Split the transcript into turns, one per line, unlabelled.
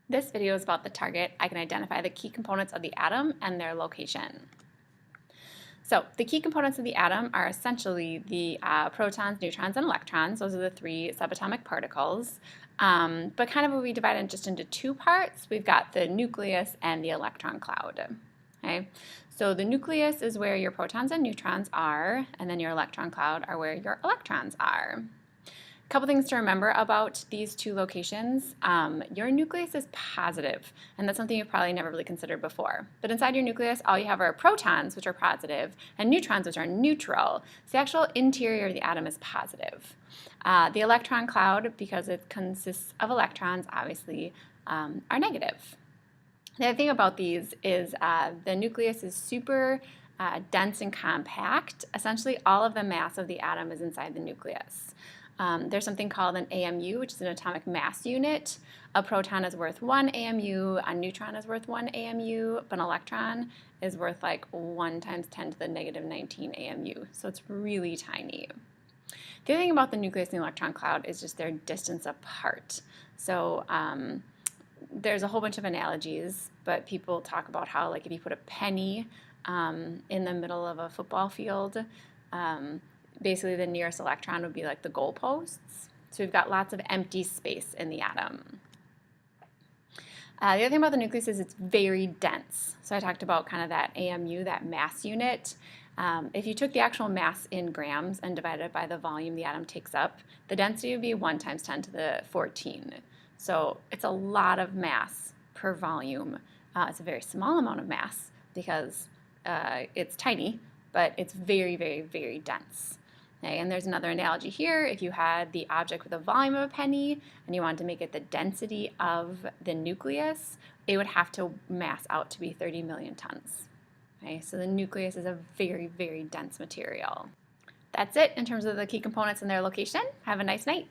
This video is about the target. I can identify the key components of the atom and their location. So the key components of the atom are essentially the protons, neutrons, and electrons. Those are the three subatomic particles. But kind of what we divide it just into two parts. We've got the nucleus and the electron cloud. Okay? So the nucleus is where your protons and neutrons are, and then your electron cloud are where your electrons are. A couple things to remember about these two locations. Your nucleus is positive, and that's something you've probably never really considered before. But inside your nucleus, all you have are protons, which are positive, and neutrons, which are neutral. So the actual interior of the atom is positive. The electron cloud, because it consists of electrons, obviously, are negative. The other thing about these is the nucleus is super dense and compact. Essentially, all of the mass of the atom is inside the nucleus. There's something called an AMU, which is an atomic mass unit. A proton is worth 1 AMU, a neutron is worth 1 AMU, but an electron is worth like 1 times 10 to the negative 19 AMU. So it's really tiny. The other thing about the nucleus and the electron cloud is just their distance apart. So there's a whole bunch of analogies, but people talk about how, like, if you put a penny in the middle of a football field, basically the nearest electron would be like the goalposts. So we've got lots of empty space in the atom. The other thing about the nucleus is it's very dense. So I talked about kind of that AMU, that mass unit. If you took the actual mass in grams and divided it by the volume the atom takes up, the density would be 1 times 10 to the 14. So it's a lot of mass per volume. It's a very small amount of mass because it's tiny, but it's very, very, very dense. Okay, and there's another analogy here. If you had the object with the volume of a penny and you wanted to make it the density of the nucleus, it would have to mass out to be 30 million tons. Okay, so the nucleus is a very, very dense material. That's it in terms of the key components and their location. Have a nice night.